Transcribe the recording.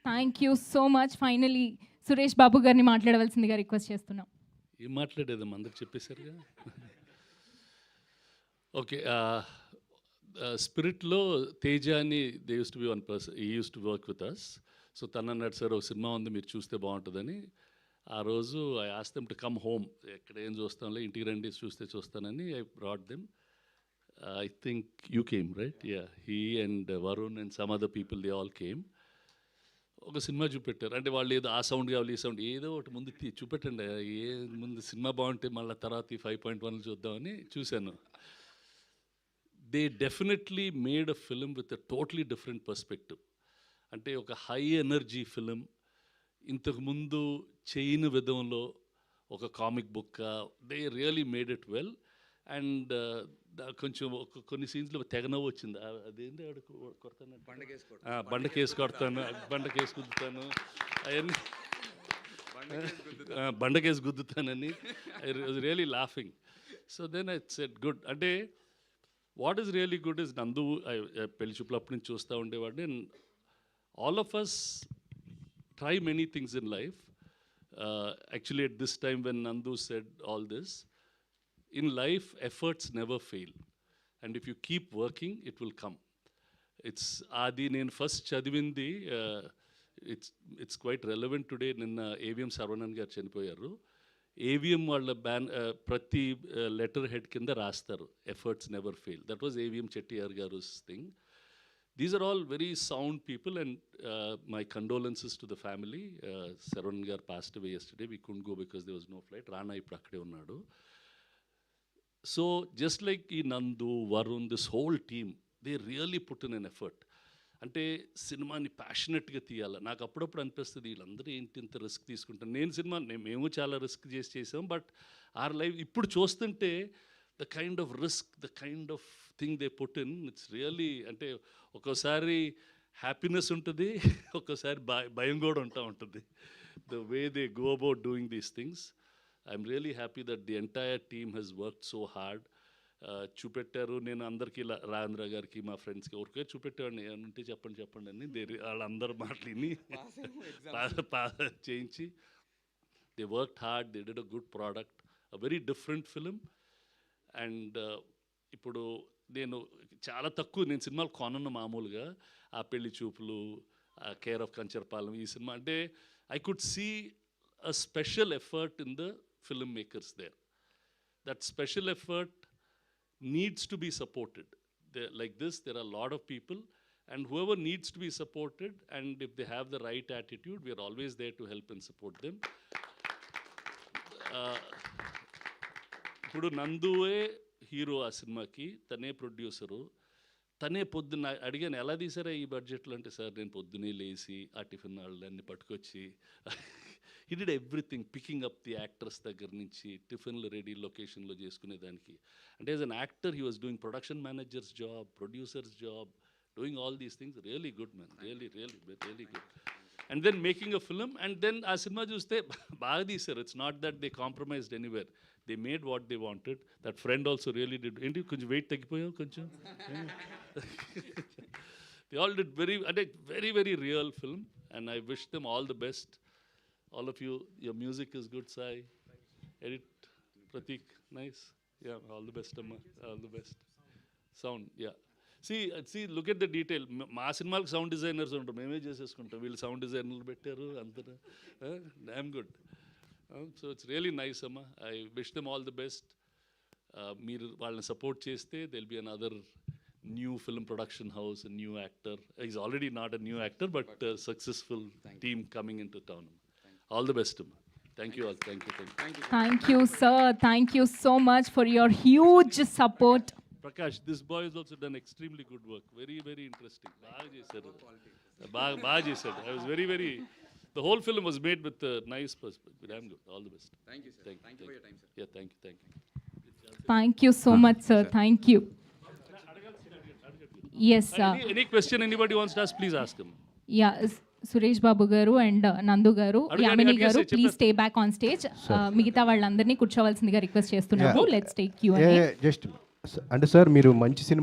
Thank you so much. Finally Suresh Babu గారిని మాట్లాడవలసిందిగా request చేస్తున్నాం. ఏం మాట్లాడేదమ్మా, అందరికి చెప్పేశారుగా. ఓకే, స్పిరిట్లో తేజ అని they use to be one person, he use to work with us. So తను అన్నాడు, సార్ ఒక సినిమా ఉంది మీరు చూస్తే బాగుంటుందని. ఆ రోజు I ask them to come home. ఎక్కడ ఏం చూస్తాంలే, ఇంటికి రండి చూస్తే చూస్తానని I brought them. I think you came, right? Yeah, he and Varun and some other people, they all came. ఒక సినిమా చూపెట్టారు. అంటే వాళ్ళు ఏదో ఆ సౌండ్ కావాలి, ఈ సౌండ్ ఏదో ఒకటి ముందు చూపెట్టండి, ఏ ముందు సినిమా బాగుంటే మళ్ళీ తర్వాత ఈ 5.1 చూద్దామని చూశాను. They definitely made a film with a totally different perspective. అంటే ఒక హై ఎనర్జీ ఫిలిం. ఇంతకుముందు చేయని విధంలో ఒక comic book, they really made it well. And కొంచెం కొన్ని సీన్స్లో తెగ నవ్వు వచ్చింది. అదేంటి ఆడు కొడతాను, బండకేసి కొడతాను, బండకేసి గుద్దుతాను, అవన్నీ బండకేసి గుద్దుతానని I was really laughing. So then I said good. అంటే what is really good is Nandu. పెళ్లి చూపులు అప్పటి నుంచి చూస్తూ ఉండేవాడిని. And all of us try many things in life. Actually at this time when Nandu said all this, in life efforts never fail, and if you keep working it will come. It's adi nen first chadivindi, it's quite relevant today. Ninna AVM Saravanan garu chenipoyaru. AVM valla ban prati letter head kinda rastaru, efforts never fail. That was AVM Chettiar garu's thing. These are all very sound people, and my condolences to the family. Saravanan garu passed away yesterday. We couldn't go because there was no flight. Rana ippudu akkade unnadu. So just like ఈ నందు, Varun, this whole team, they really put in an effort. అంటే సినిమాని ప్యాషనెట్గా తీయాలి. నాకు అప్పుడప్పుడు అనిపిస్తుంది వీళ్ళందరూ ఏంటి ఇంత రిస్క్ తీసుకుంటాను. మేము చాలా రిస్క్ చేసాం. బట్ ఆర్ లైఫ్ ఇప్పుడు చూస్తుంటే the kind of risk, the kind of thing they put in, it's really, అంటే ఒక్కోసారి హ్యాపీనెస్ ఉంటుంది, ఒక్కోసారి భయం కూడా ఉంటుంది. The way they go about doing these things. I'm really happy that the entire team has worked so hard. చూపెట్టారు. నేను అందరికీ ఇలా రాజేంద్ర గారికి, మా ఫ్రెండ్స్కి ఎవరికే చూపెట్టేవాడిని, ఉంటే చెప్పండి అని. వాళ్ళందరూ మాటలిని చేయించి they worked hard, they did a good product, a very different film. And ఇప్పుడు నేను చాలా తక్కువ, నేను సినిమాలు కొనను మామూలుగా. ఆ పెళ్లి చూపులు, కేర్ ఆఫ్ కంచర్పాలెం, ఈ సినిమా అంటే I could see a special effort in the filmmakers there. That special effort needs to be supported. Like this, there are a lot of people, and whoever needs to be supported, and if they have the right attitude, we are always there to help and support them. ఇప్పుడు నందువే hero ఆ సినిమాకి, తనే producer, తనే పొద్దున్న అడిగాను ఎలా తీసారా ఈ బడ్జెట్లో అంటే, సార్ నేను పొద్దునే లేచి ఆ టిఫిన్ వాళ్ళన్నీ పట్టుకొచ్చి he did everything, picking up the actors దగ్గర నుంచి టిఫిన్లు రెడీ లొకేషన్లో చేసుకునేదానికి. అంటే as an actor he was doing production managers job, producers job, doing all these things. Really good man, really good. And then making a film, and then ఆ cinema చూస్తే బాగా తీశారు. It's not that they compromised anywhere. They made what they wanted. That friend also really did. ఏంటి కొంచెం weight తగ్గిపోయావు కొంచెం. They all did very real film, and I wish them all the best. All of you, your music is good, Sai. Edit, Pratik, nice. Yeah, all the best, Amma. All the best. Sound, yeah. See, look at the detail. మా సినిమాలకు sound designers ఉంటాం, మేమే చేసేసుకుంటాం. వీళ్ళు sound డిజైనర్లు పెట్టారు అంతా. Damn good. So it's really nice అమ్మా. I wish them all the best. మీరు వాళ్ళని సపోర్ట్ చేస్తే they'll be another new film production house, a new actor. He's already not a new actor, but a successful team coming into town. All the best to him. Thank you all. Thank you. Thank you, sir. Thank you so much for your huge support. Prakash, this boy has also done extremely good work. Very interesting. బాగా చేశాడు. I was very. The whole film was made with a nice perspective. Damn good. All the best. Thank you, sir. Thank you for your time, sir. Yeah, thank you. Thank you so much, sir. Thank you. Yes, sir. Any question anybody wants to ask, please ask him. Yeah, Suresh Babu గారు and నందు గారు, యామిని గారు, please stay back on stage. మిగతా వాళ్ళందరినీ కూర్చోవలసిందిగా request చేస్తున్నాము. Let's take you. Just అంటే sir మీరు మంచి సినిమా